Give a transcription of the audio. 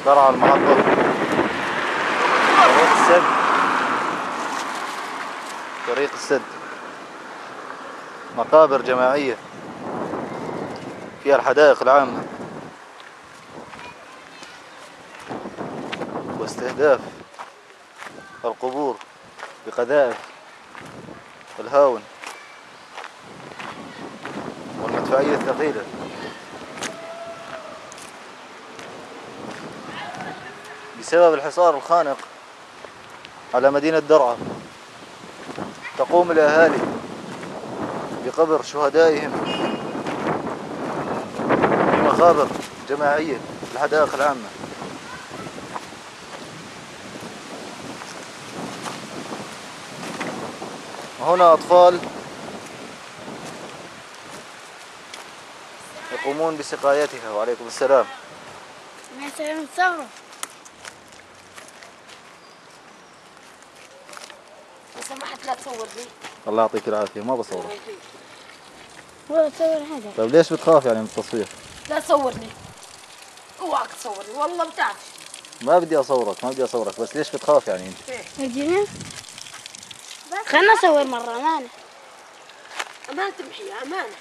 درعا المحطة، طريق السد، طريق السد، مقابر جماعية فيها الحدائق العامة واستهداف القبور بقذائف الهاون والمدفعية الثقيلة. بسبب الحصار الخانق على مدينة درعا تقوم الأهالي بقبر شهدائهم في مقابر جماعية في الحدائق العامة. وهنا أطفال يقومون بسقايتها. وعليكم السلام. ما يصير نتصرف. لو سمحت لا تصورني. الله يعطيك العافية. ما بصورك. ولا تصور حدا. طيب ليش بتخاف يعني من التصوير؟ لا تصورني. اوعك تصورني والله بتعرف. ما بدي أصورك بس ليش بتخاف يعني أنت؟ ادينا. خلنا نصور مرة أمانة. أمانة تمحيها أمانة.